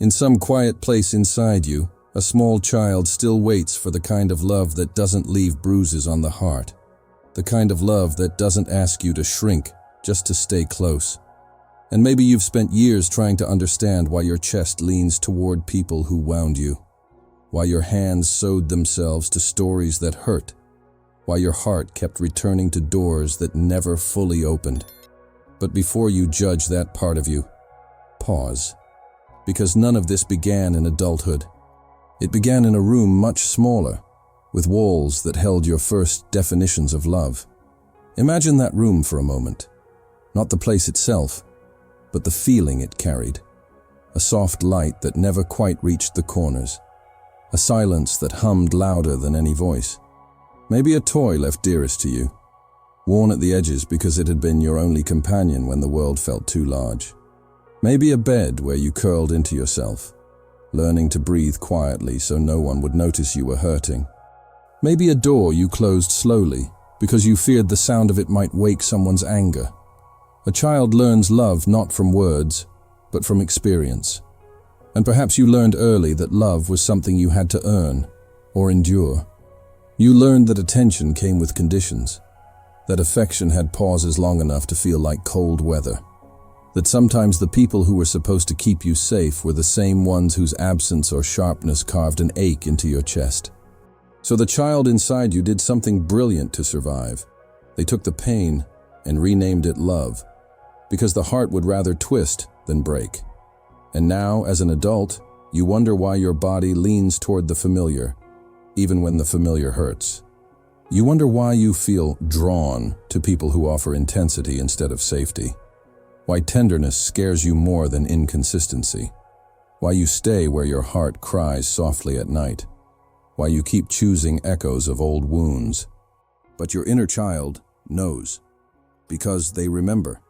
In some quiet place inside you, a small child still waits for the kind of love that doesn't leave bruises on the heart. The kind of love that doesn't ask you to shrink just to stay close. And maybe you've spent years trying to understand why your chest leans toward people who wound you, why your hands sewed themselves to stories that hurt, why your heart kept returning to doors that never fully opened. But before you judge that part of you, pause. Because none of this began in adulthood. It began in a room much smaller, with walls that held your first definitions of love. Imagine that room for a moment. Not the place itself, but the feeling it carried. A soft light that never quite reached the corners. A silence that hummed louder than any voice. Maybe a toy left dearest to you, worn at the edges because it had been your only companion when the world felt too large. Maybe a bed where you curled into yourself, learning to breathe quietly so no one would notice you were hurting. Maybe a door you closed slowly because you feared the sound of it might wake someone's anger. A child learns love not from words, but from experience. And perhaps you learned early that love was something you had to earn or endure. You learned that attention came with conditions, that affection had pauses long enough to feel like cold weather, that sometimes the people who were supposed to keep you safe were the same ones whose absence or sharpness carved an ache into your chest. So the child inside you did something brilliant to survive. They took the pain and renamed it love, because the heart would rather twist than break. And now, as an adult, you wonder why your body leans toward the familiar, even when the familiar hurts. You wonder why you feel drawn to people who offer intensity instead of safety. Why tenderness scares you more than inconsistency. Why you stay where your heart cries softly at night. Why you keep choosing echoes of old wounds. But your inner child knows, because they remember.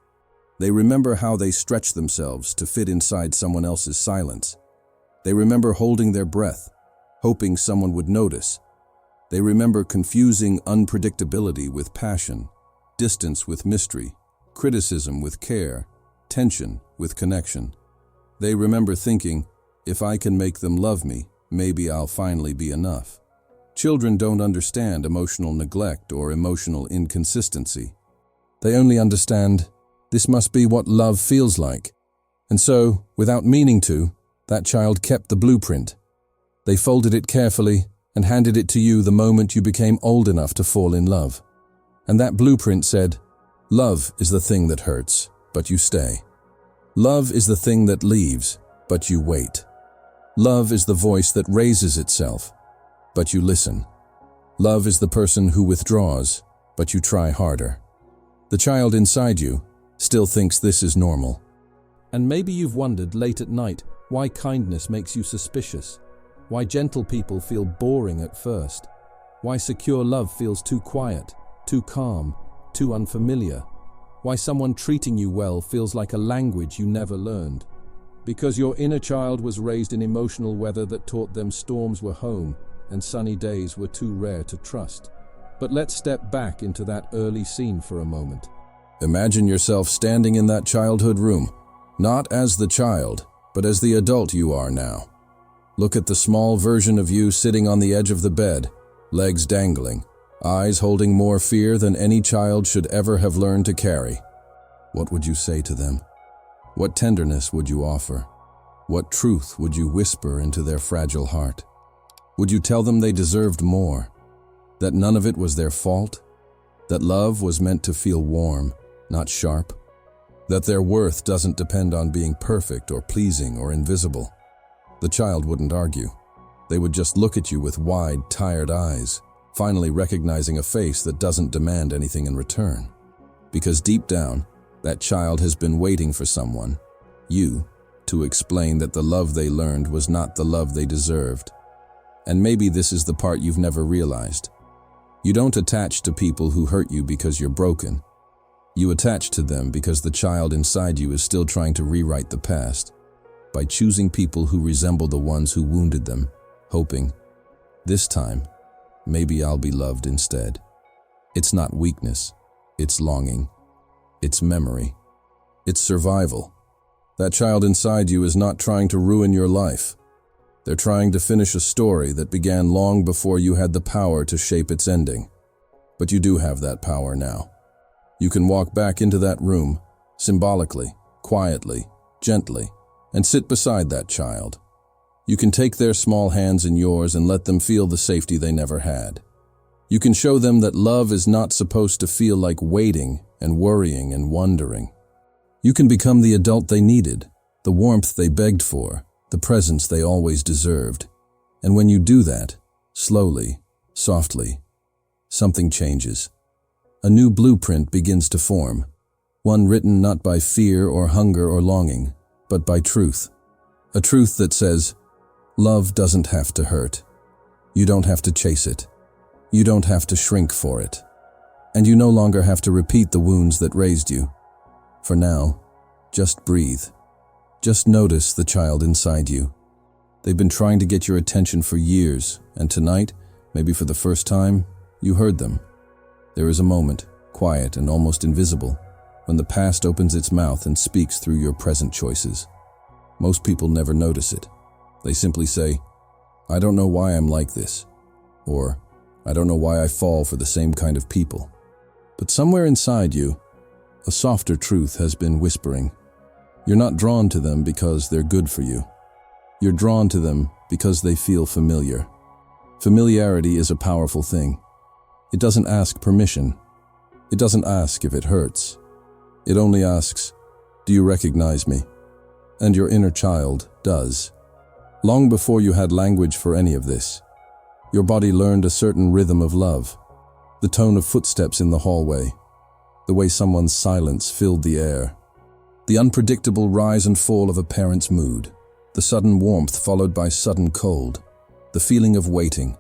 They remember how they stretched themselves to fit inside someone else's silence. They remember holding their breath, hoping someone would notice. They remember confusing unpredictability with passion, distance with mystery, criticism with care, tension with connection. They remember thinking, if I can make them love me, maybe I'll finally be enough. Children don't understand emotional neglect or emotional inconsistency. They only understand, this must be what love feels like. And so, without meaning to, that child kept the blueprint. They folded it carefully and handed it to you the moment you became old enough to fall in love. And that blueprint said, love is the thing that hurts, but you stay. Love is the thing that leaves, but you wait. Love is the voice that raises itself, but you listen. Love is the person who withdraws, but you try harder. The child inside you still thinks this is normal. And maybe you've wondered late at night why kindness makes you suspicious, why gentle people feel boring at first, why secure love feels too quiet, too calm, too unfamiliar, why someone treating you well feels like a language you never learned. Because your inner child was raised in emotional weather that taught them storms were home and sunny days were too rare to trust. But let's step back into that early scene for a moment. Imagine yourself standing in that childhood room, not as the child, but as the adult you are now. Look at the small version of you sitting on the edge of the bed, legs dangling, eyes holding more fear than any child should ever have learned to carry. What would you say to them? What tenderness would you offer? What truth would you whisper into their fragile heart? Would you tell them they deserved more? That none of it was their fault? That love was meant to feel warm, not sharp? That their worth doesn't depend on being perfect or pleasing or invisible? The child wouldn't argue. They would just look at you with wide, tired eyes, finally recognizing a face that doesn't demand anything in return. Because deep down, that child has been waiting for someone, you, to explain that the love they learned was not the love they deserved. And maybe this is the part you've never realized. You don't attach to people who hurt you because you're broken. You attach to them because the child inside you is still trying to rewrite the past, by choosing people who resemble the ones who wounded them, hoping, this time, maybe I'll be loved instead. It's not weakness, it's longing, it's memory, it's survival. That child inside you is not trying to ruin your life. They're trying to finish a story that began long before you had the power to shape its ending. But you do have that power now. You can walk back into that room, symbolically, quietly, gently, and sit beside that child. You can take their small hands in yours and let them feel the safety they never had. You can show them that love is not supposed to feel like waiting and worrying and wondering. You can become the adult they needed, the warmth they begged for, the presence they always deserved. And when you do that, slowly, softly, something changes. A new blueprint begins to form, one written not by fear or hunger or longing, but by truth. A truth that says, love doesn't have to hurt. You don't have to chase it. You don't have to shrink for it. And you no longer have to repeat the wounds that raised you. For now, just breathe. Just notice the child inside you. They've been trying to get your attention for years, and tonight, maybe for the first time, you heard them. There is a moment, quiet and almost invisible, when the past opens its mouth and speaks through your present choices. Most people never notice it. They simply say, I don't know why I'm like this, or I don't know why I fall for the same kind of people. But somewhere inside you, a softer truth has been whispering. You're not drawn to them because they're good for you. You're drawn to them because they feel familiar. Familiarity is a powerful thing. It doesn't ask permission. It doesn't ask if it hurts. It only asks, do you recognize me? And your inner child does. Long before you had language for any of this, your body learned a certain rhythm of love, the tone of footsteps in the hallway, the way someone's silence filled the air, the unpredictable rise and fall of a parent's mood, the sudden warmth followed by sudden cold, the feeling of waiting,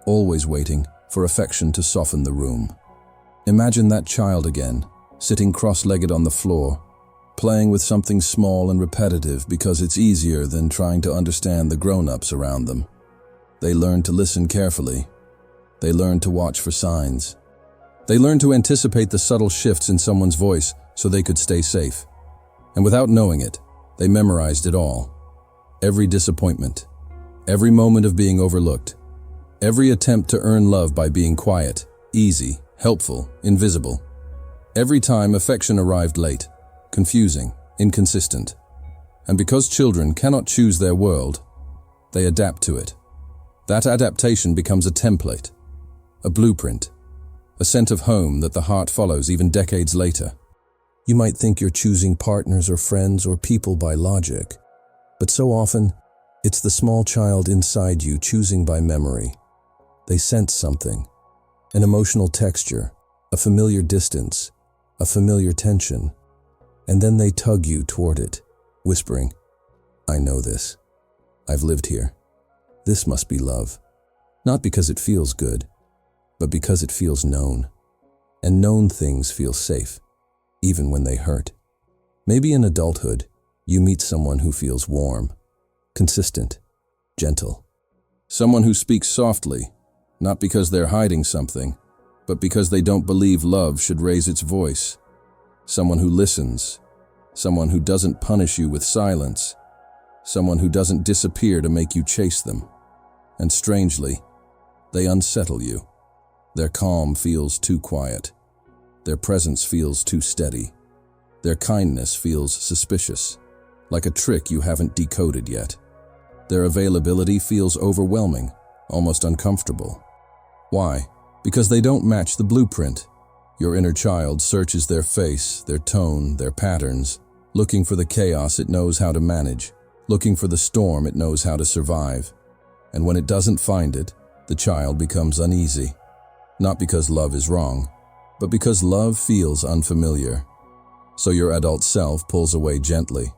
always waiting, for affection to soften the room. Imagine that child again, sitting cross-legged on the floor, playing with something small and repetitive because it's easier than trying to understand the grown-ups around them. They learned to listen carefully. They learned to watch for signs. They learned to anticipate the subtle shifts in someone's voice so they could stay safe. And without knowing it, they memorized it all. Every disappointment, every moment of being overlooked, every attempt to earn love by being quiet, easy, helpful, invisible. Every time affection arrived late, confusing, inconsistent. And because children cannot choose their world, they adapt to it. That adaptation becomes a template, a blueprint, a scent of home that the heart follows even decades later. You might think you're choosing partners or friends or people by logic, but so often, it's the small child inside you choosing by memory. They sense something, an emotional texture, a familiar distance, a familiar tension, and then they tug you toward it, whispering, I know this. I've lived here. This must be love. Not because it feels good, but because it feels known. And known things feel safe, even when they hurt. Maybe in adulthood, you meet someone who feels warm, consistent, gentle. Someone who speaks softly, not because they're hiding something, but because they don't believe love should raise its voice. Someone who listens, someone who doesn't punish you with silence, someone who doesn't disappear to make you chase them. And strangely, they unsettle you. Their calm feels too quiet. Their presence feels too steady. Their kindness feels suspicious, like a trick you haven't decoded yet. Their availability feels overwhelming, almost uncomfortable. Why? Because they don't match the blueprint. Your inner child searches their face, their tone, their patterns, looking for the chaos it knows how to manage, looking for the storm it knows how to survive. And when it doesn't find it, the child becomes uneasy. Not because love is wrong, but because love feels unfamiliar. So your adult self pulls away gently,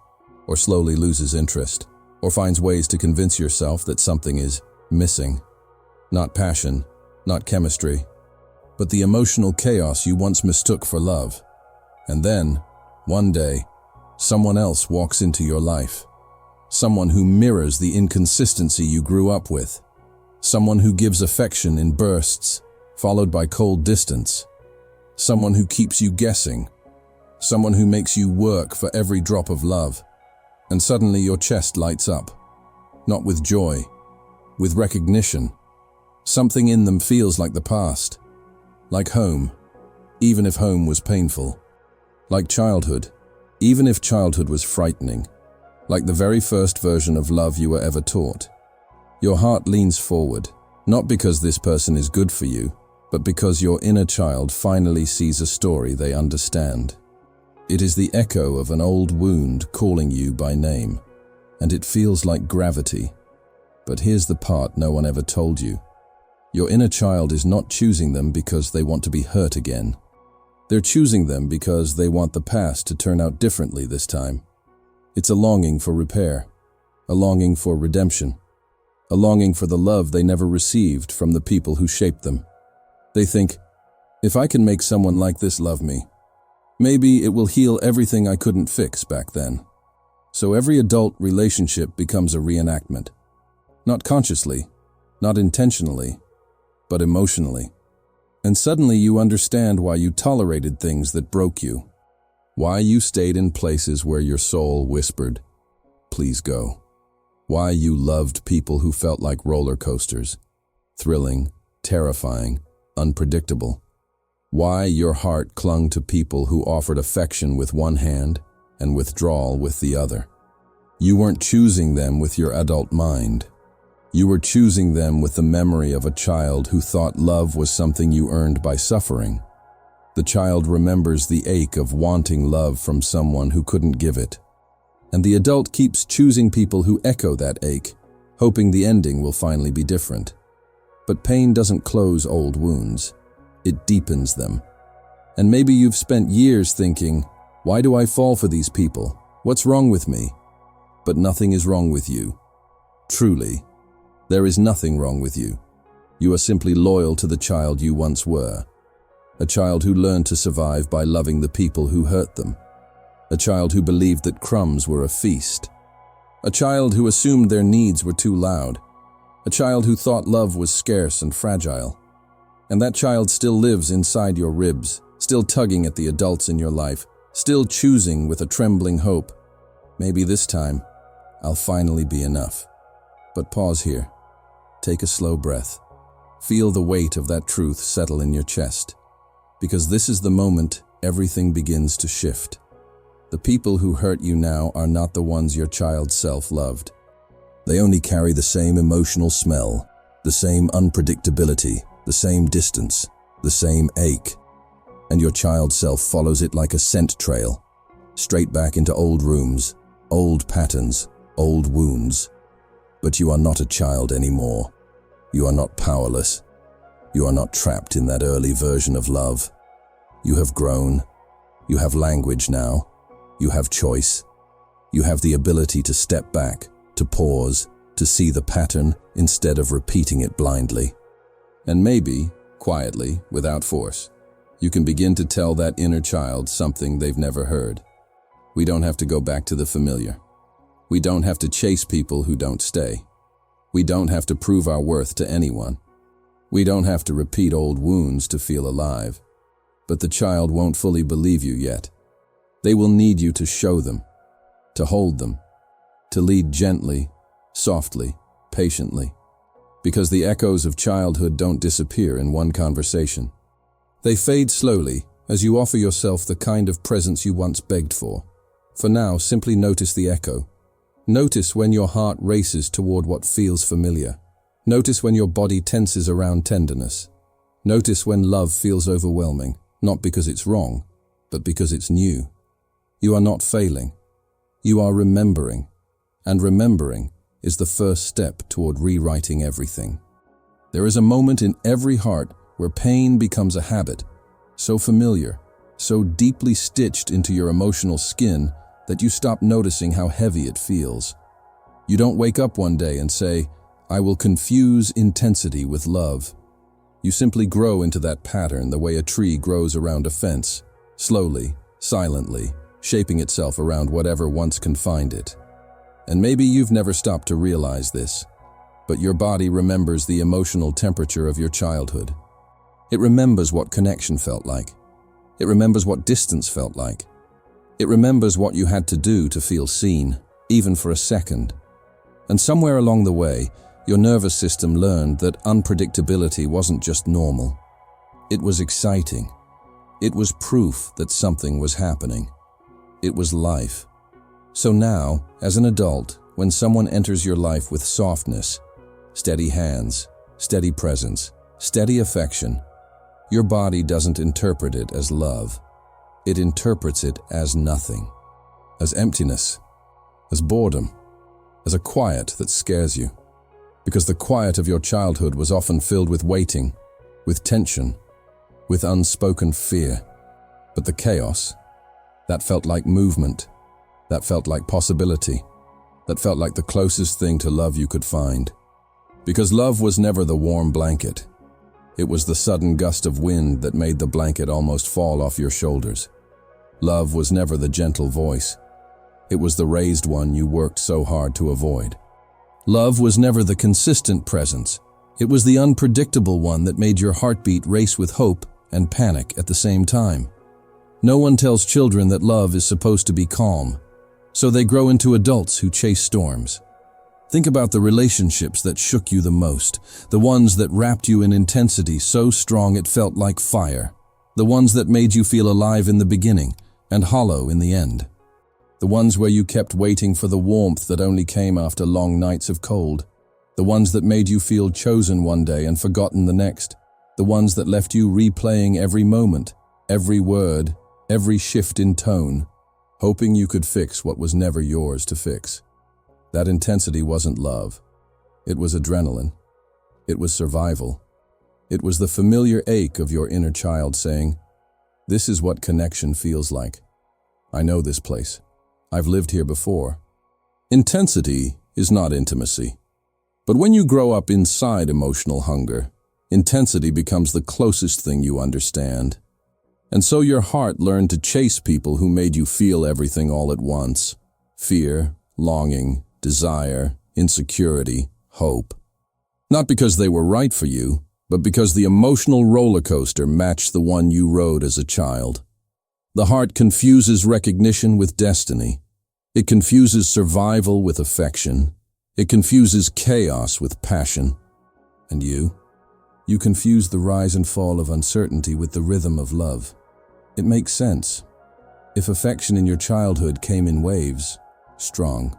or slowly loses interest, or finds ways to convince yourself that something is missing. Not passion, not chemistry, but the emotional chaos you once mistook for love. And then, one day, someone else walks into your life. Someone who mirrors the inconsistency you grew up with. Someone who gives affection in bursts, followed by cold distance. Someone who keeps you guessing. Someone who makes you work for every drop of love. And suddenly your chest lights up. Not with joy, with recognition. Something in them feels like the past. Like home, even if home was painful. Like childhood, even if childhood was frightening. Like the very first version of love you were ever taught. Your heart leans forward, not because this person is good for you, but because your inner child finally sees a story they understand. It is the echo of an old wound calling you by name, and it feels like gravity. But here's the part no one ever told you. Your inner child is not choosing them because they want to be hurt again. They're choosing them because they want the past to turn out differently this time. It's a longing for repair, a longing for redemption, a longing for the love they never received from the people who shaped them. They think, if I can make someone like this love me, maybe it will heal everything I couldn't fix back then. So every adult relationship becomes a reenactment. Not consciously, not intentionally, but emotionally. And suddenly you understand why you tolerated things that broke you. Why you stayed in places where your soul whispered, please go. Why you loved people who felt like roller coasters, thrilling, terrifying, unpredictable. Why your heart clung to people who offered affection with one hand and withdrawal with the other. You weren't choosing them with your adult mind. You were choosing them with the memory of a child who thought love was something you earned by suffering. The child remembers the ache of wanting love from someone who couldn't give it. And the adult keeps choosing people who echo that ache, hoping the ending will finally be different. But pain doesn't close old wounds. It deepens them. And maybe you've spent years thinking, why do I fall for these people? What's wrong with me? But nothing is wrong with you. Truly, there is nothing wrong with you. You are simply loyal to the child you once were. A child who learned to survive by loving the people who hurt them. A child who believed that crumbs were a feast. A child who assumed their needs were too loud. A child who thought love was scarce and fragile. And that child still lives inside your ribs, still tugging at the adults in your life, still choosing with a trembling hope. Maybe this time, I'll finally be enough. But pause here. Take a slow breath. Feel the weight of that truth settle in your chest. Because this is the moment everything begins to shift. The people who hurt you now are not the ones your child self loved. They only carry the same emotional smell, the same unpredictability, the same distance, the same ache. And your child self follows it like a scent trail, straight back into old rooms, old patterns, old wounds. But you are not a child anymore. You are not powerless. You are not trapped in that early version of love. You have grown. You have language now. You have choice. You have the ability to step back, to pause, to see the pattern instead of repeating it blindly. And maybe, quietly, without force, you can begin to tell that inner child something they've never heard. We don't have to go back to the familiar. We don't have to chase people who don't stay. We don't have to prove our worth to anyone. We don't have to repeat old wounds to feel alive. But the child won't fully believe you yet. They will need you to show them, to hold them, to lead gently, softly, patiently. Because the echoes of childhood don't disappear in one conversation. They fade slowly as you offer yourself the kind of presence you once begged for. For now, simply notice the echo. Notice when your heart races toward what feels familiar. Notice when your body tenses around tenderness. Notice when love feels overwhelming, not because it's wrong, but because it's new. You are not failing. You are remembering. And remembering is the first step toward rewriting everything. There is a moment in every heart where pain becomes a habit, so familiar, so deeply stitched into your emotional skin that you stop noticing how heavy it feels. You don't wake up one day and say, I will confuse intensity with love. You simply grow into that pattern the way a tree grows around a fence, slowly, silently, shaping itself around whatever once confined it. And maybe you've never stopped to realize this, but your body remembers the emotional temperature of your childhood. It remembers what connection felt like. It remembers what distance felt like. It remembers what you had to do to feel seen, even for a second. And somewhere along the way, your nervous system learned that unpredictability wasn't just normal. It was exciting. It was proof that something was happening. It was life. So now, as an adult, when someone enters your life with softness, steady hands, steady presence, steady affection, your body doesn't interpret it as love. It interprets it as nothing, as emptiness, as boredom, as a quiet that scares you. Because the quiet of your childhood was often filled with waiting, with tension, with unspoken fear. But the chaos, that felt like movement, that felt like possibility, that felt like the closest thing to love you could find. Because love was never the warm blanket. It was the sudden gust of wind that made the blanket almost fall off your shoulders. Love was never the gentle voice. It was the raised one you worked so hard to avoid. Love was never the consistent presence. It was the unpredictable one that made your heartbeat race with hope and panic at the same time. No one tells children that love is supposed to be calm, so they grow into adults who chase storms. Think about the relationships that shook you the most, the ones that wrapped you in intensity so strong it felt like fire, the ones that made you feel alive in the beginning and hollow in the end. The ones where you kept waiting for the warmth that only came after long nights of cold. The ones that made you feel chosen one day and forgotten the next. The ones that left you replaying every moment, every word, every shift in tone, hoping you could fix what was never yours to fix. That intensity wasn't love. It was adrenaline. It was survival. It was the familiar ache of your inner child saying, "This is what connection feels like. I know this place. I've lived here before." Intensity is not intimacy. But when you grow up inside emotional hunger, intensity becomes the closest thing you understand. And so your heart learned to chase people who made you feel everything all at once. Fear, longing, desire, insecurity, hope. Not because they were right for you, but because the emotional roller coaster matched the one you rode as a child. The heart confuses recognition with destiny. It confuses survival with affection. It confuses chaos with passion. And you confuse the rise and fall of uncertainty with the rhythm of love. It makes sense. If affection in your childhood came in waves, strong,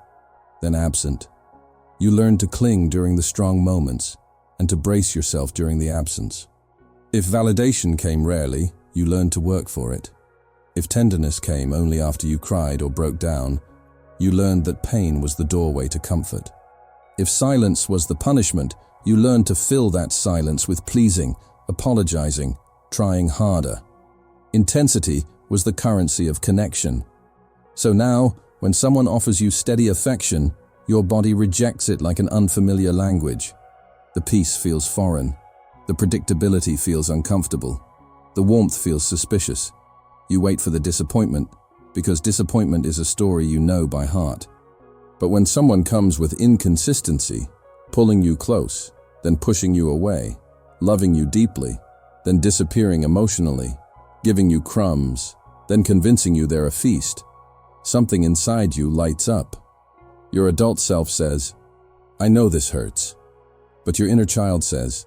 then absent, you learned to cling during the strong moments and to brace yourself during the absence. If validation came rarely, you learned to work for it. If tenderness came only after you cried or broke down, you learned that pain was the doorway to comfort. If silence was the punishment, you learned to fill that silence with pleasing, apologizing, trying harder. Intensity was the currency of connection. So now, when someone offers you steady affection, your body rejects it like an unfamiliar language. The peace feels foreign. The predictability feels uncomfortable. The warmth feels suspicious. You wait for the disappointment, because disappointment is a story you know by heart. But when someone comes with inconsistency, pulling you close, then pushing you away, loving you deeply, then disappearing emotionally, giving you crumbs, then convincing you they're a feast, something inside you lights up. Your adult self says, "I know this hurts." But your inner child says,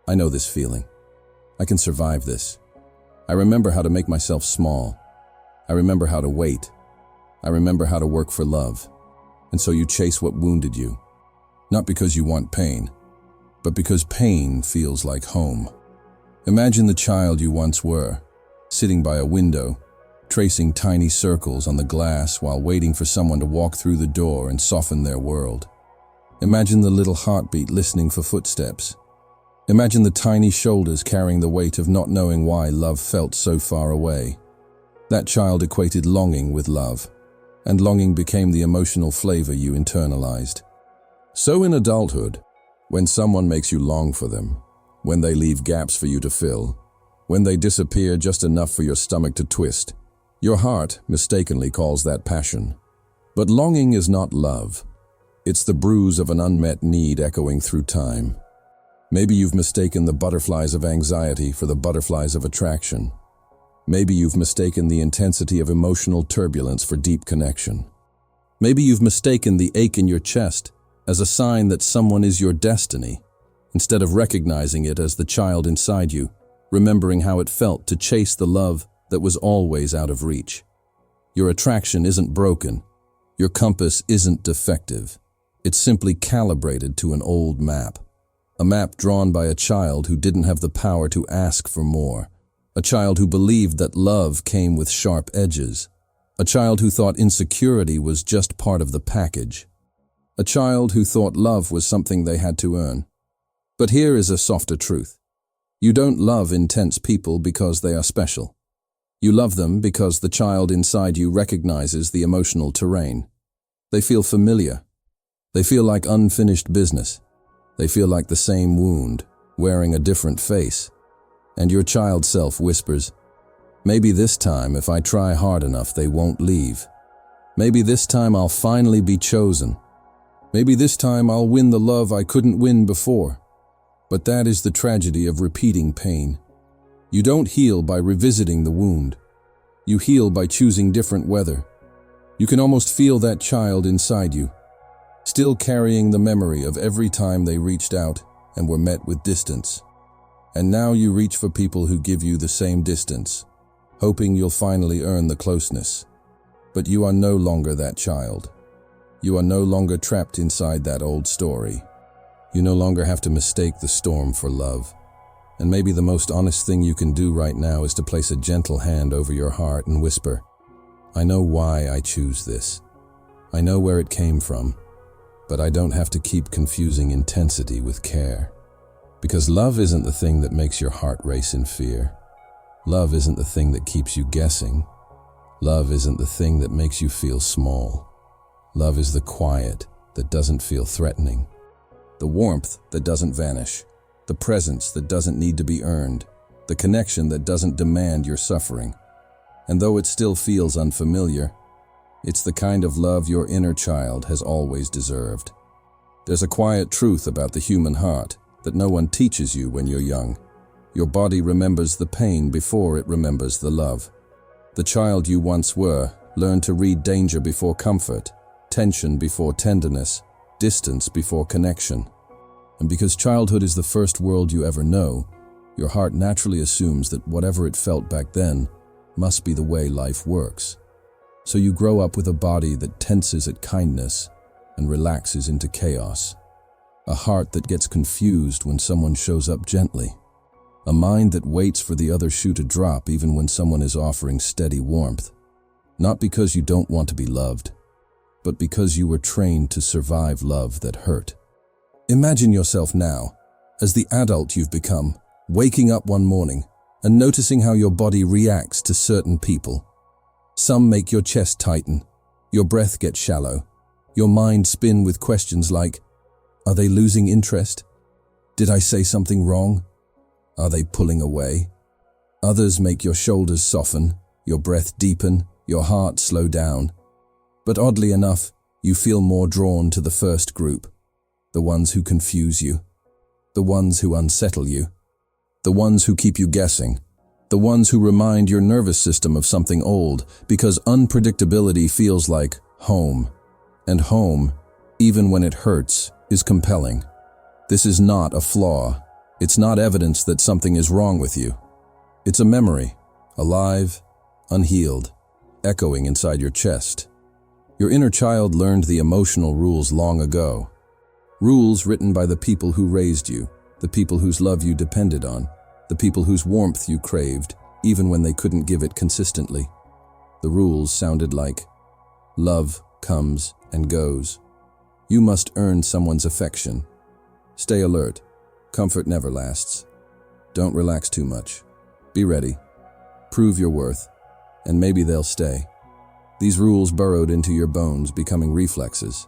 "I know this feeling. I can survive this. I remember how to make myself small. I remember how to wait. I remember how to work for love." And so you chase what wounded you, not because you want pain, but because pain feels like home. Imagine the child you once were, sitting by a window, tracing tiny circles on the glass while waiting for someone to walk through the door and soften their world. Imagine the little heartbeat listening for footsteps. Imagine the tiny shoulders carrying the weight of not knowing why love felt so far away. That child equated longing with love, and longing became the emotional flavor you internalized. So in adulthood, when someone makes you long for them, when they leave gaps for you to fill, when they disappear just enough for your stomach to twist, your heart mistakenly calls that passion. But longing is not love. It's the bruise of an unmet need echoing through time. Maybe you've mistaken the butterflies of anxiety for the butterflies of attraction. Maybe you've mistaken the intensity of emotional turbulence for deep connection. Maybe you've mistaken the ache in your chest as a sign that someone is your destiny, instead of recognizing it as the child inside you, remembering how it felt to chase the love that was always out of reach. Your attraction isn't broken. Your compass isn't defective. It's simply calibrated to an old map. A map drawn by a child who didn't have the power to ask for more. A child who believed that love came with sharp edges. A child who thought insecurity was just part of the package. A child who thought love was something they had to earn. But here is a softer truth. You don't love intense people because they are special. You love them because the child inside you recognizes the emotional terrain. They feel familiar. They feel like unfinished business. They feel like the same wound, wearing a different face. And your child self whispers, maybe this time if I try hard enough they won't leave. Maybe this time I'll finally be chosen. Maybe this time I'll win the love I couldn't win before. But that is the tragedy of repeating pain. You don't heal by revisiting the wound. You heal by choosing different weather. You can almost feel that child inside you, still carrying the memory of every time they reached out and were met with distance. And now you reach for people who give you the same distance, hoping you'll finally earn the closeness. But you are no longer that child. You are no longer trapped inside that old story. You no longer have to mistake the storm for love. And maybe the most honest thing you can do right now is to place a gentle hand over your heart and whisper, I know why I choose this. I know where it came from, but I don't have to keep confusing intensity with care. Because love isn't the thing that makes your heart race in fear. Love isn't the thing that keeps you guessing. Love isn't the thing that makes you feel small. Love is the quiet that doesn't feel threatening. The warmth that doesn't vanish. The presence that doesn't need to be earned. The connection that doesn't demand your suffering. And though it still feels unfamiliar, it's the kind of love your inner child has always deserved. There's a quiet truth about the human heart that no one teaches you when you're young. Your body remembers the pain before it remembers the love. The child you once were learned to read danger before comfort, tension before tenderness, distance before connection. And because childhood is the first world you ever know, your heart naturally assumes that whatever it felt back then must be the way life works. So you grow up with a body that tenses at kindness and relaxes into chaos. A heart that gets confused when someone shows up gently. A mind that waits for the other shoe to drop even when someone is offering steady warmth. Not because you don't want to be loved, but because you were trained to survive love that hurt. Imagine yourself now, as the adult you've become, waking up one morning and noticing how your body reacts to certain people. Some make your chest tighten, your breath get shallow, your mind spin with questions like, are they losing interest? Did I say something wrong? Are they pulling away? Others make your shoulders soften, your breath deepen, your heart slow down. But oddly enough, you feel more drawn to the first group. The ones who confuse you. The ones who unsettle you. The ones who keep you guessing. The ones who remind your nervous system of something old, because unpredictability feels like home. And home, even when it hurts, is compelling. This is not a flaw. It's not evidence that something is wrong with you. It's a memory, alive, unhealed, echoing inside your chest. Your inner child learned the emotional rules long ago. Rules written by the people who raised you, the people whose love you depended on, the people whose warmth you craved, even when they couldn't give it consistently. The rules sounded like, love comes and goes. You must earn someone's affection. Stay alert. Comfort never lasts. Don't relax too much. Be ready. Prove your worth. And maybe they'll stay. These rules burrowed into your bones, becoming reflexes.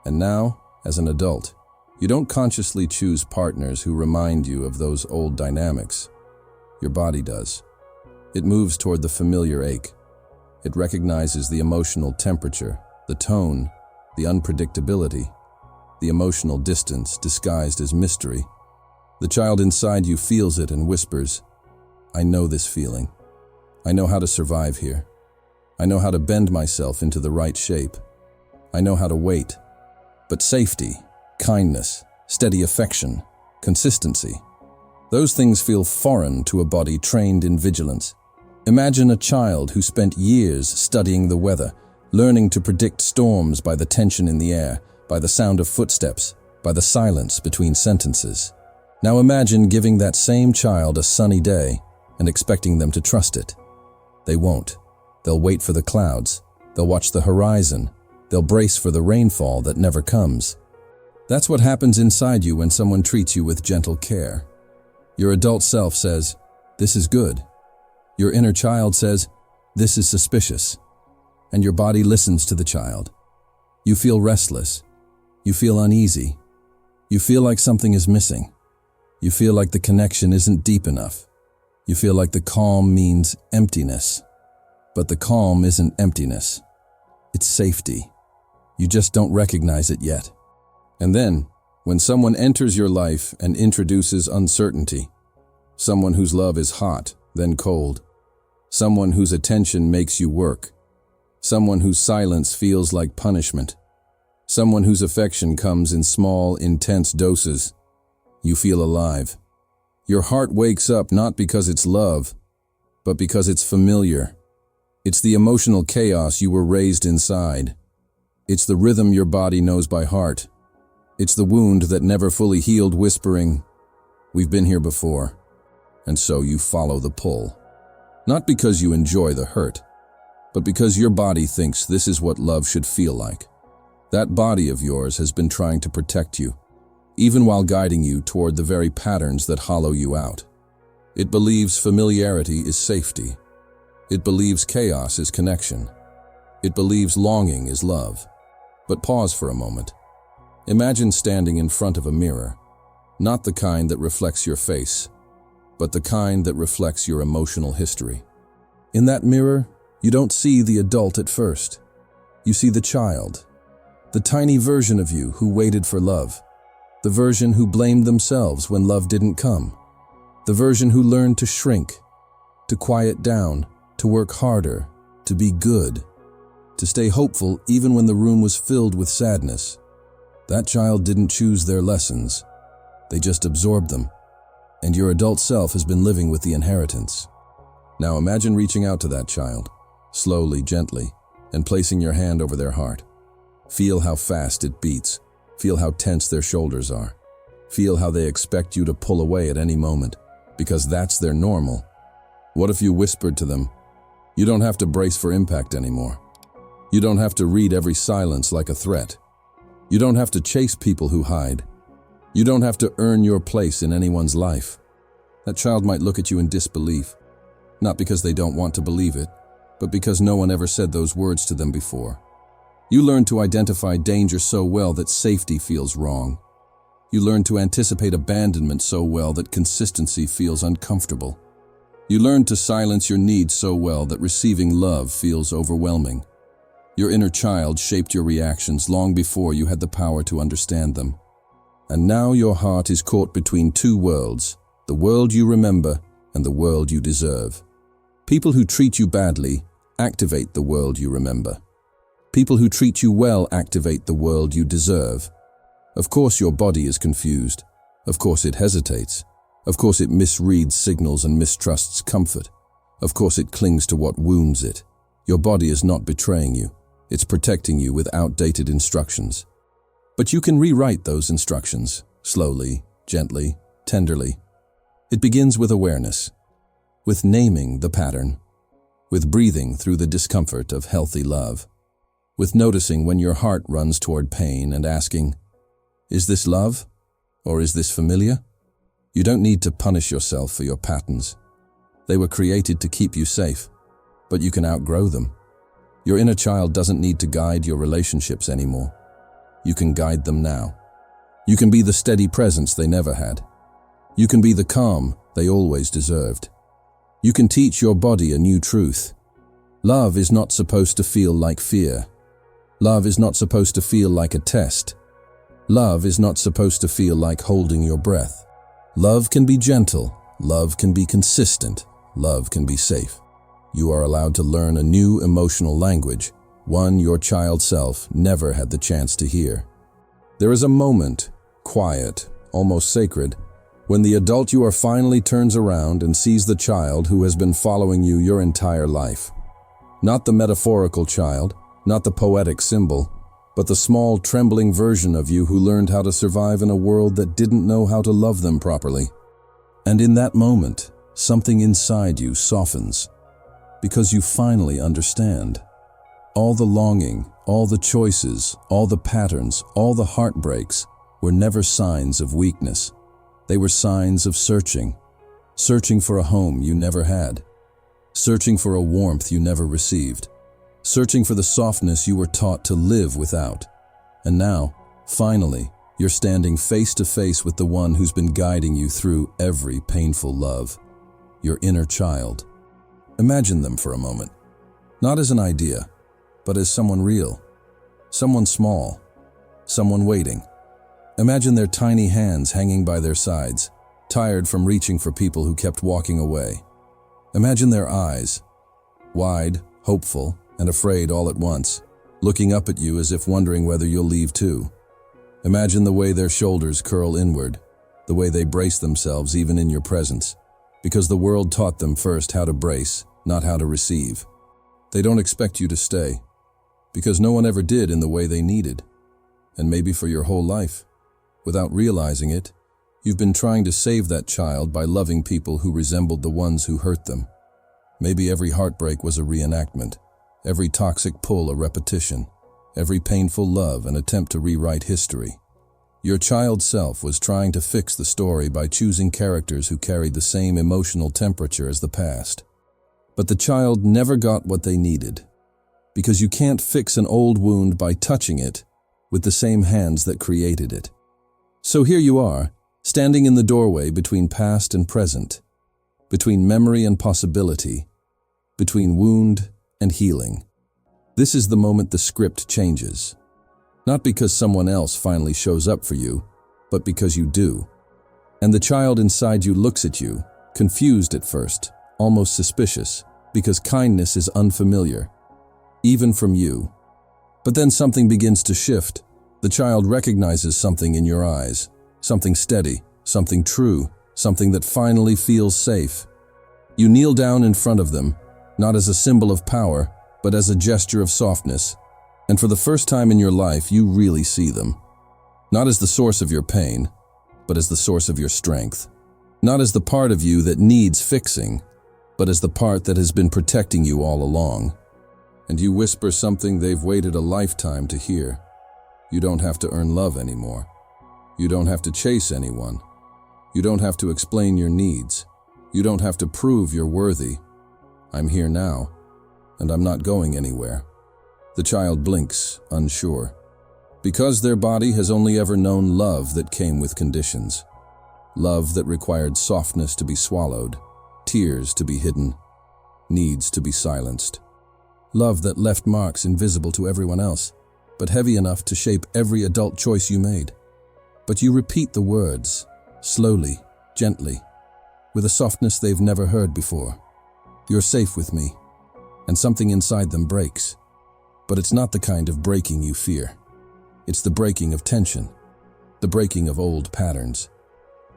And now, as an adult, you don't consciously choose partners who remind you of those old dynamics. Your body does. It moves toward the familiar ache. It recognizes the emotional temperature, the tone, the unpredictability, the emotional distance disguised as mystery. The child inside you feels it and whispers, I know this feeling. I know how to survive here. I know how to bend myself into the right shape. I know how to wait. But safety, kindness, steady affection, consistency, those things feel foreign to a body trained in vigilance. Imagine a child who spent years studying the weather, learning to predict storms by the tension in the air, by the sound of footsteps, by the silence between sentences. Now imagine giving that same child a sunny day and expecting them to trust it. They won't. They'll wait for the clouds. They'll watch the horizon. They'll brace for the rainfall that never comes. That's what happens inside you when someone treats you with gentle care. Your adult self says, "This is good." Your inner child says, "This is suspicious." And your body listens to the child. You feel restless. You feel uneasy. You feel like something is missing. You feel like the connection isn't deep enough. You feel like the calm means emptiness. But the calm isn't emptiness. It's safety. You just don't recognize it yet. And then, when someone enters your life and introduces uncertainty, someone whose love is hot, then cold, someone whose attention makes you work, someone whose silence feels like punishment, someone whose affection comes in small, intense doses, you feel alive. Your heart wakes up not because it's love, but because it's familiar. It's the emotional chaos you were raised inside. It's the rhythm your body knows by heart. It's the wound that never fully healed, whispering, "We've been here before." And so you follow the pull. Not because you enjoy the hurt, but because your body thinks this is what love should feel like. That body of yours has been trying to protect you, even while guiding you toward the very patterns that hollow you out. It believes familiarity is safety. It believes chaos is connection. It believes longing is love. But pause for a moment. Imagine standing in front of a mirror, not the kind that reflects your face, but the kind that reflects your emotional history. In that mirror, you don't see the adult at first. You see the child, the tiny version of you who waited for love, the version who blamed themselves when love didn't come, the version who learned to shrink, to quiet down, to work harder, to be good, to stay hopeful even when the room was filled with sadness. That child didn't choose their lessons. They just absorbed them. And your adult self has been living with the inheritance. Now imagine reaching out to that child, slowly, gently, and placing your hand over their heart. Feel how fast it beats. Feel how tense their shoulders are. Feel how they expect you to pull away at any moment, because that's their normal. What if you whispered to them, "You don't have to brace for impact anymore. You don't have to read every silence like a threat. You don't have to chase people who hide. You don't have to earn your place in anyone's life." That child might look at you in disbelief, not because they don't want to believe it, but because no one ever said those words to them before. You learn to identify danger so well that safety feels wrong. You learn to anticipate abandonment so well that consistency feels uncomfortable. You learn to silence your needs so well that receiving love feels overwhelming. Your inner child shaped your reactions long before you had the power to understand them. And now your heart is caught between two worlds, the world you remember and the world you deserve. People who treat you badly activate the world you remember. People who treat you well activate the world you deserve. Of course your body is confused. Of course it hesitates. Of course it misreads signals and mistrusts comfort. Of course it clings to what wounds it. Your body is not betraying you. It's protecting you with outdated instructions. But you can rewrite those instructions, slowly, gently, tenderly. It begins with awareness, with naming the pattern, with breathing through the discomfort of healthy love, with noticing when your heart runs toward pain and asking, "Is this love? Or is this familiar?" You don't need to punish yourself for your patterns. They were created to keep you safe, but you can outgrow them. Your inner child doesn't need to guide your relationships anymore. You can guide them now. You can be the steady presence they never had. You can be the calm they always deserved. You can teach your body a new truth. Love is not supposed to feel like fear. Love is not supposed to feel like a test. Love is not supposed to feel like holding your breath. Love can be gentle. Love can be consistent. Love can be safe. You are allowed to learn a new emotional language, one your child self never had the chance to hear. There is a moment, quiet, almost sacred, when the adult you are finally turns around and sees the child who has been following you your entire life. Not the metaphorical child, not the poetic symbol, but the small, trembling version of you who learned how to survive in a world that didn't know how to love them properly. And in that moment, something inside you softens, because you finally understand. All the longing, all the choices, all the patterns, all the heartbreaks were never signs of weakness. They were signs of searching for a home you never had, searching for a warmth you never received, searching for the softness you were taught to live without. And now, finally, you're standing face to face with the one who's been guiding you through every painful love, your inner child. Imagine them for a moment, not as an idea, but as someone real, someone small, someone waiting. Imagine their tiny hands hanging by their sides, tired from reaching for people who kept walking away. Imagine their eyes, wide, hopeful, and afraid all at once, looking up at you as if wondering whether you'll leave too. Imagine the way their shoulders curl inward, the way they brace themselves even in your presence, because the world taught them first how to brace, not how to receive. They don't expect you to stay, because no one ever did in the way they needed. And maybe for your whole life, without realizing it, you've been trying to save that child by loving people who resembled the ones who hurt them. Maybe every heartbreak was a reenactment, every toxic pull a repetition, every painful love an attempt to rewrite history. Your child self was trying to fix the story by choosing characters who carried the same emotional temperature as the past. But the child never got what they needed, because you can't fix an old wound by touching it with the same hands that created it. So here you are, standing in the doorway between past and present, between memory and possibility, between wound and healing. This is the moment the script changes. Not because someone else finally shows up for you, but because you do. And the child inside you looks at you, confused at first, almost suspicious, because kindness is unfamiliar, even from you. But then something begins to shift. The child recognizes something in your eyes, something steady, something true, something that finally feels safe. You kneel down in front of them, not as a symbol of power, but as a gesture of softness. And for the first time in your life, you really see them. Not as the source of your pain, but as the source of your strength. Not as the part of you that needs fixing, but as the part that has been protecting you all along. And you whisper something they've waited a lifetime to hear. You don't have to earn love anymore. You don't have to chase anyone. You don't have to explain your needs. You don't have to prove you're worthy. I'm here now, and I'm not going anywhere. The child blinks, unsure, because their body has only ever known love that came with conditions. Love that required softness to be swallowed, tears to be hidden, needs to be silenced. Love that left marks invisible to everyone else, but heavy enough to shape every adult choice you made. But you repeat the words, slowly, gently, with a softness they've never heard before. You're safe with me, and something inside them breaks. But it's not the kind of breaking you fear. It's the breaking of tension, the breaking of old patterns,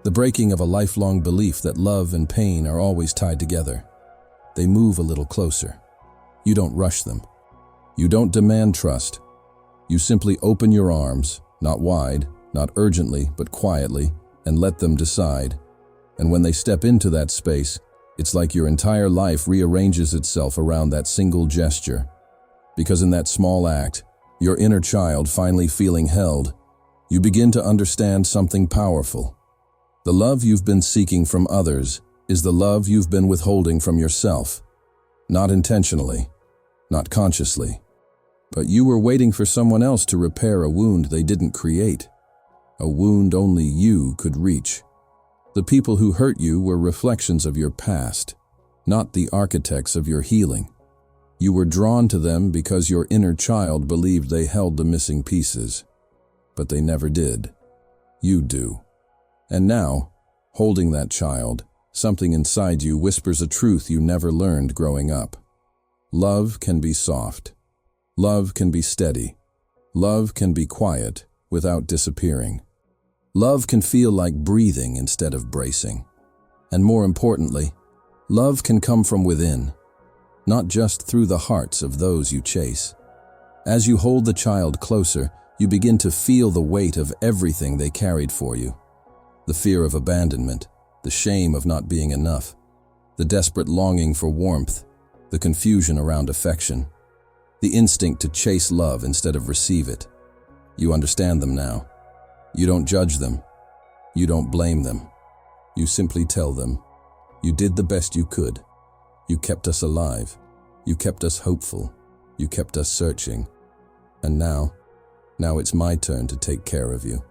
the breaking of a lifelong belief that love and pain are always tied together. They move a little closer. You don't rush them. You don't demand trust. You simply open your arms, not wide, not urgently, but quietly, and let them decide. And when they step into that space, it's like your entire life rearranges itself around that single gesture. Because in that small act, your inner child finally feeling held, you begin to understand something powerful. The love you've been seeking from others is the love you've been withholding from yourself. Not intentionally, not consciously, but you were waiting for someone else to repair a wound they didn't create, a wound only you could reach. The people who hurt you were reflections of your past, not the architects of your healing. You were drawn to them because your inner child believed they held the missing pieces, but they never did. You do. And now, holding that child, something inside you whispers a truth you never learned growing up. Love can be soft. Love can be steady. Love can be quiet without disappearing. Love can feel like breathing instead of bracing. And more importantly, love can come from within, not just through the hearts of those you chase. As you hold the child closer, you begin to feel the weight of everything they carried for you. The fear of abandonment, the shame of not being enough, the desperate longing for warmth, the confusion around affection, the instinct to chase love instead of receive it. You understand them now. You don't judge them. You don't blame them. You simply tell them, "You did the best you could. You kept us alive. You kept us hopeful. You kept us searching. And now it's my turn to take care of you."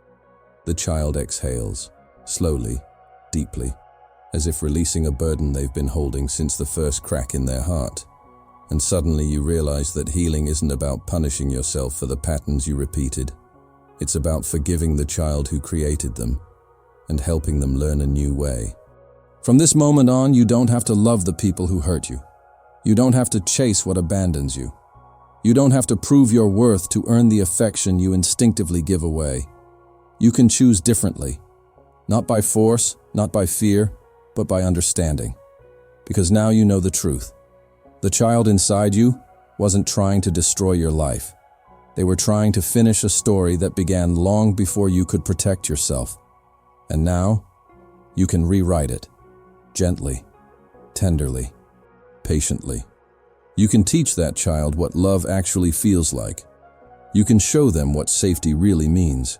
The child exhales, slowly, deeply, as if releasing a burden they've been holding since the first crack in their heart. And suddenly you realize that healing isn't about punishing yourself for the patterns you repeated. It's about forgiving the child who created them and helping them learn a new way. From this moment on, you don't have to love the people who hurt you. You don't have to chase what abandons you. You don't have to prove your worth to earn the affection you instinctively give away. You can choose differently, not by force, not by fear, but by understanding. Because now you know the truth. The child inside you wasn't trying to destroy your life. They were trying to finish a story that began long before you could protect yourself. And now, you can rewrite it. Gently, tenderly, patiently. You can teach that child what love actually feels like. You can show them what safety really means.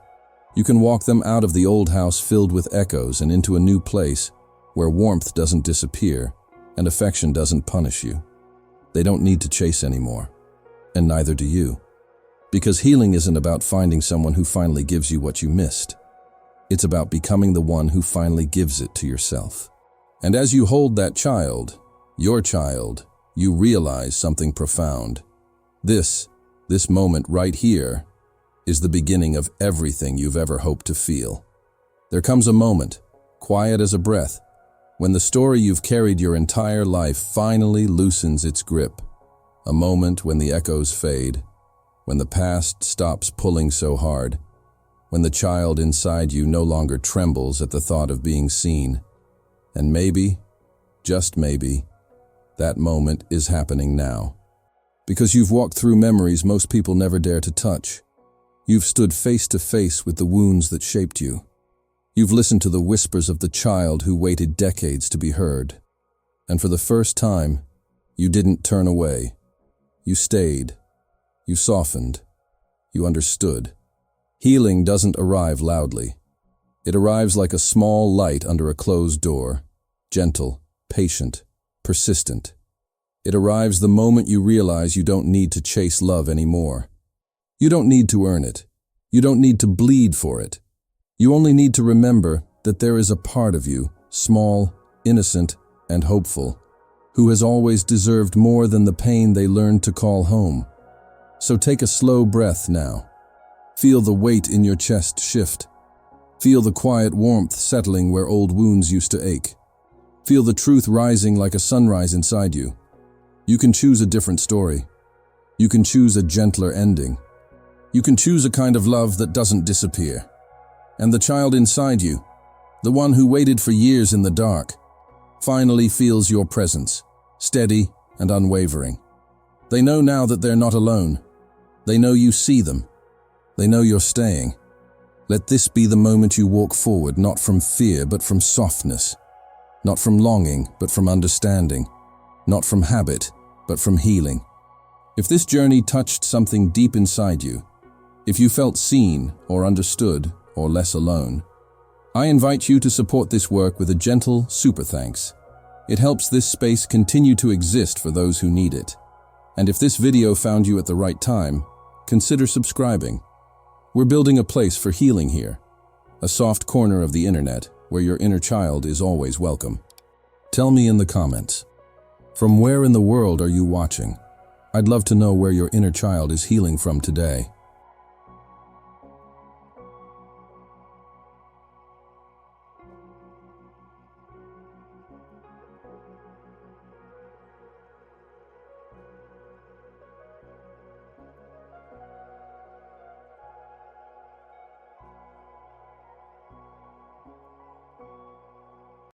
You can walk them out of the old house filled with echoes and into a new place where warmth doesn't disappear and affection doesn't punish you. They don't need to chase anymore, and neither do you. Because healing isn't about finding someone who finally gives you what you missed. It's about becoming the one who finally gives it to yourself. And as you hold that child, your child, you realize something profound. This moment right here is the beginning of everything you've ever hoped to feel. There comes a moment, quiet as a breath, when the story you've carried your entire life finally loosens its grip. A moment when the echoes fade, when the past stops pulling so hard, when the child inside you no longer trembles at the thought of being seen. And maybe, just maybe, that moment is happening now. Because you've walked through memories most people never dare to touch. You've stood face to face with the wounds that shaped you. You've listened to the whispers of the child who waited decades to be heard. And for the first time, you didn't turn away. You stayed. You softened. You understood. Healing doesn't arrive loudly. It arrives like a small light under a closed door, gentle, patient, persistent. It arrives the moment you realize you don't need to chase love anymore. You don't need to earn it. You don't need to bleed for it. You only need to remember that there is a part of you, small, innocent, and hopeful, who has always deserved more than the pain they learned to call home. So take a slow breath now. Feel the weight in your chest shift. Feel the quiet warmth settling where old wounds used to ache. Feel the truth rising like a sunrise inside you. You can choose a different story. You can choose a gentler ending. You can choose a kind of love that doesn't disappear. And the child inside you, the one who waited for years in the dark, finally feels your presence, steady and unwavering. They know now that they're not alone. They know you see them. They know you're staying. Let this be the moment you walk forward, not from fear, but from softness. Not from longing, but from understanding. Not from habit, but from healing. If this journey touched something deep inside you, if you felt seen or understood or less alone, I invite you to support this work with a gentle super thanks. It helps this space continue to exist for those who need it. And if this video found you at the right time, consider subscribing. We're building a place for healing here, a soft corner of the internet where your inner child is always welcome. Tell me in the comments, from where in the world are you watching? I'd love to know where your inner child is healing from today.